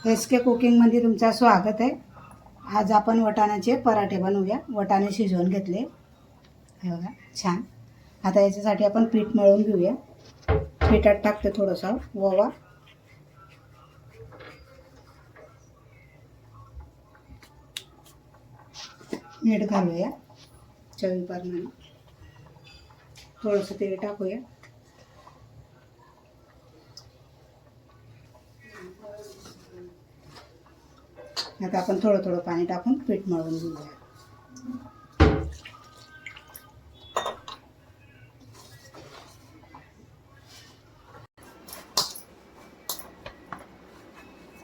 SK कुकिंगमध्ये तुमचं स्वागत आहे. आज आपण वाटाण्याचे पराठे बनवूया. वाटाणे शिजवून घेतले हे बघा छान. आता याच्यासाठी आपण पीठ मळून घेऊया. पिठात टाकते थोडासा ओवा, मीठ घालूया चवीप्रमाणे, थोडंसं तेल टाकूया. आता आपण थोडं थोडं पाणी टाकून पीठ मळून घेऊया.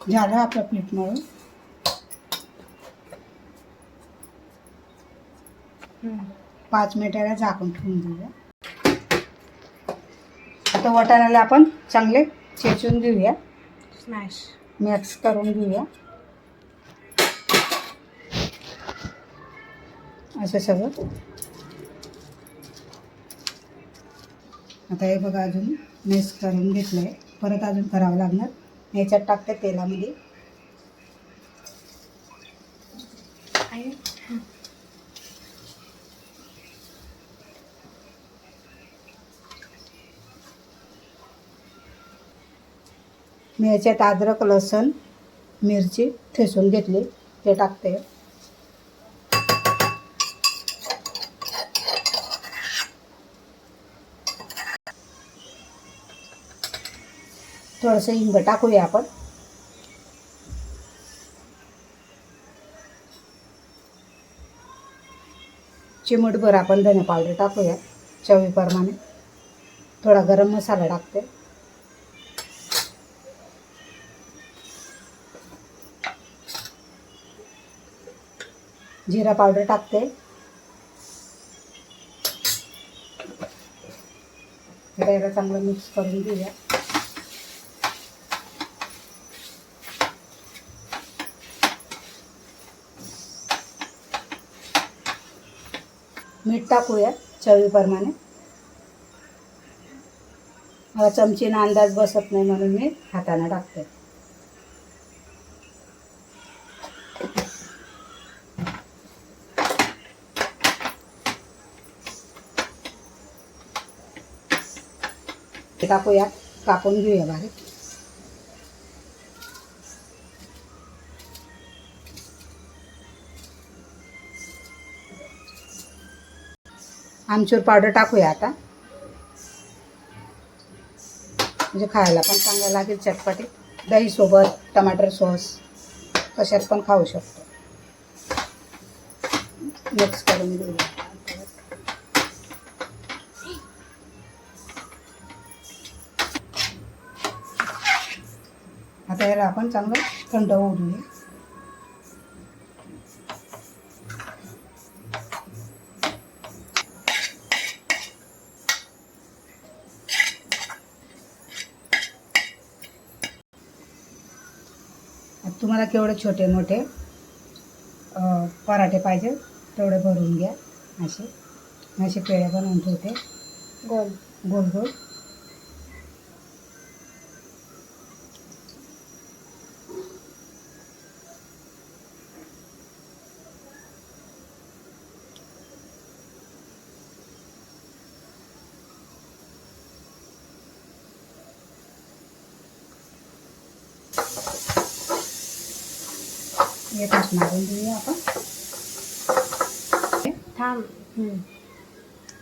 झालं आपलं पीठ मळून. 5 मिनिटाला झाकून ठेवून देऊया. आता वाटाण्याला आपण चांगले चेचून घेऊया, मिक्स करून घेऊया असं सगळं. आता हे बघा अजून मिक्स करून घेतलं आहे, परत अजून करावं लागणार. याच्यात टाकते तेलामध्ये मी याच्यात अद्रक, लसूण, मिरची ठेचून घेतली ते टाकते. थोडंसं हिंग टाकूया आपण. चिमूटभर आपण धने पावडर टाकूया चवीप्रमाणे. थोडा गरम मसाला टाकते. जिरा पावडर टाकते. याला चांगलं मिक्स करून घेऊया. मीठ टाकूया चवीप्रमाणे. मला चमचीनं अंदाज बसत नाही म्हणून मी हाताने टाकते. टाकूया, कापून घेऊया बारीक. आमचूर पावडर टाकूया आता, म्हणजे खायला पण चांगलं लागेल चटपटीत. दही सोबत, टमाटर सॉस कशात पण खाऊ शकतो. मिक्स करून घेऊया. आता याला आपण चांगलं थंड होऊ देऊया. तुम्हाला केवढे छोटे मोठे पराठे पाहिजे तेवढे भरून घ्या. असे पेढे बनवून ठेवते गोल गोल गोल. येतात मारून देऊया आपण.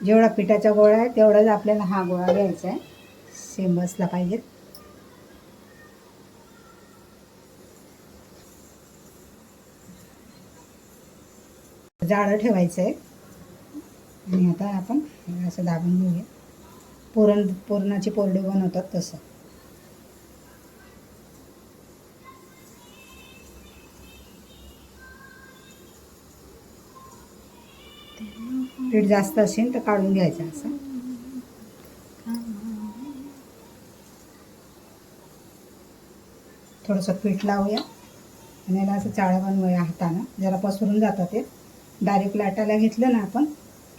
जेवढा पिठाचा गोळा आहे तेवढाच आपल्याला हा गोळा घ्यायचा आहे. सेम बसला पाहिजे. जाडं ठेवायचं आहे. आणि आता आपण असं दाबून घेऊया. पुरणाची पोरडी बनवतात तसं. पीठ जास्त असेल तर काढून घ्यायचं असं. थोडंसं पीठ लावूया आणि याला असं चाळं बनवूया हातानं. जरा पसरून जातं ते. डायरेक्ट लाटायला घेतलं ना आपण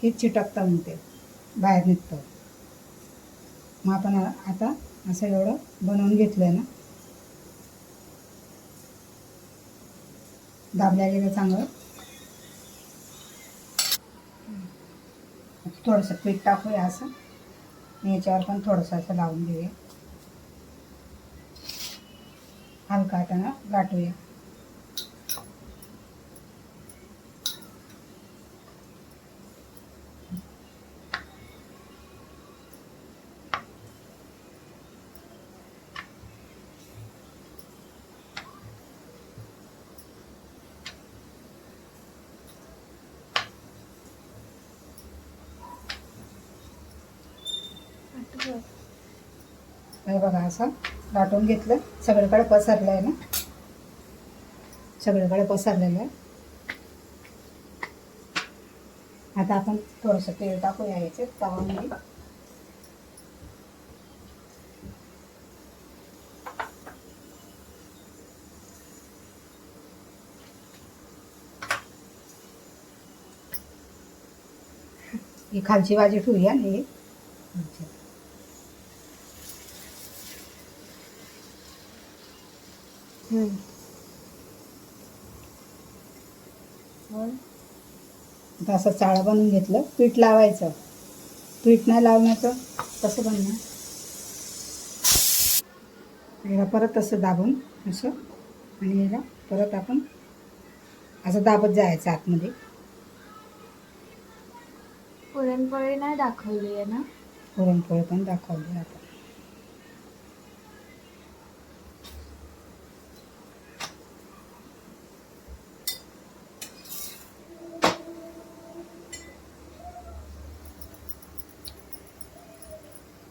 की चिटकतं मग ते बाहेर निघतं. मग आपण आता असं एवढं बनवून घेतलं ना दाबल्या गेलं चांगलं. थोडंसं पीठ टाकूया असं, याच्यावर पण थोडंसं असं लावून देऊया. हलका हातानं गाठूया. हे बघा असं लाटून घेतलं. सगळीकडे पसरलं आहे ना, सगळीकडे पसरलेलं आहे. आता आपण थोडंसं तेल टाकूया याच्यात तवामध्ये. ही खालची भाजी ठेवूया. हे आता असं चाळं बनवून घेतलं. पीठ लावायचं. पीठ नाही लावण्याचं कसं बनणार. याला परत असं दाबून असं, आणि याला परत आपण असं दाबत जायचं आतमध्ये. पुरणपोळी नाही दाखवली आहे ना. पुरणपोळी पण दाखवली आपण.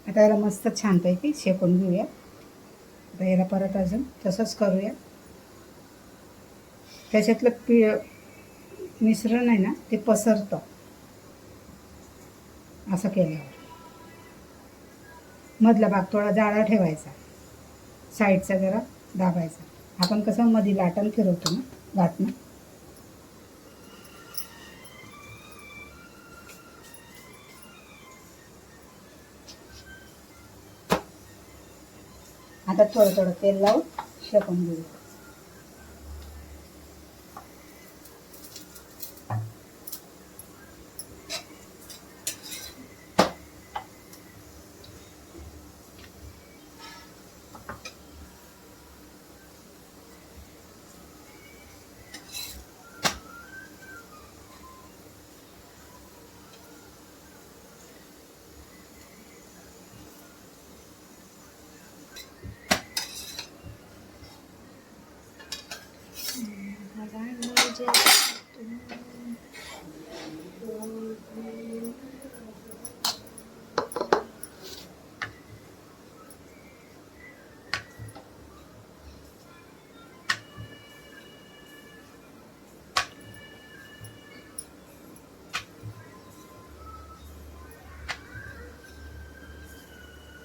आता याला मस्त छानपैकी शेकून घेऊया. आता याला परत अजून तसंच करूया. त्याच्यातलं मिश्रण आहे ना ते पसरतं असं केल्यावर. मधला भाग थोडा जाडा ठेवायचा, साईडचा जरा दाबायचा. आपण कसं मध्ये लाटण फिरवतो ना, लाटणं. आता थोडं थोडं तेल लावून शेकून घेऊ.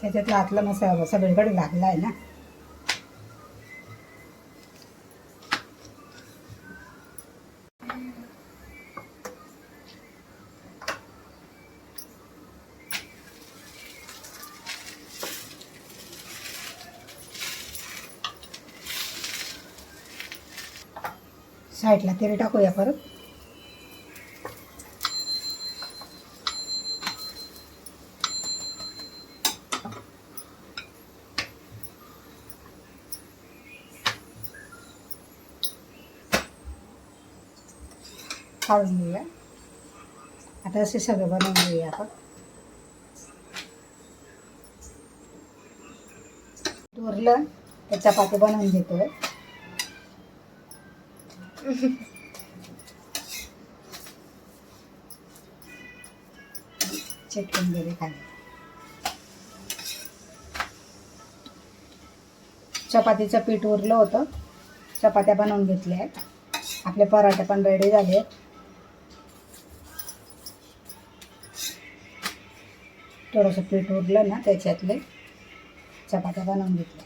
त्याच्यातला आतला मसाला सगळीकडे लागला आहे ना. साईडला तेल टाकूया परत. काढून घेऊया. आता असे सगळं बनवून घेऊया आपण. उरलं तर चपाती बनवून घेतोय. चिटकून गेले खाली. चपातीचं पीठ उरलं होतं, चपात्या बनवून घेतल्या आहेत. आपले पराठे पण रेडी झाले. थोडंसं पीठ उरलं ना त्याच्यातले चपात्या बनवून घेतल्या.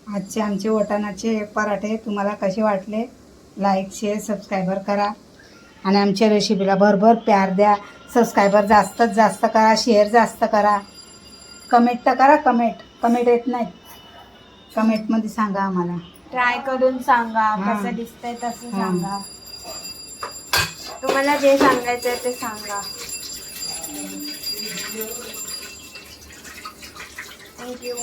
आजचे आमचे वाटाण्याचे पराठे तुम्हाला कसे वाटले, लाईक शेअर सबस्क्राईबर करा. आणि आमच्या रेसिपीला भरभर प्यार द्या. सबस्क्रायबर जास्तीत जास्त करा, शेअर जास्त करा, कमेंट तर करा. कमेंट येत नाहीत, कमेंटमध्ये सांगा आम्हाला. ट्राय करून सांगा हा. कसं दिसतंय तसं हा. सांगा. तुम्हाला जे सांगायचं ते सांगा. थँक्यू.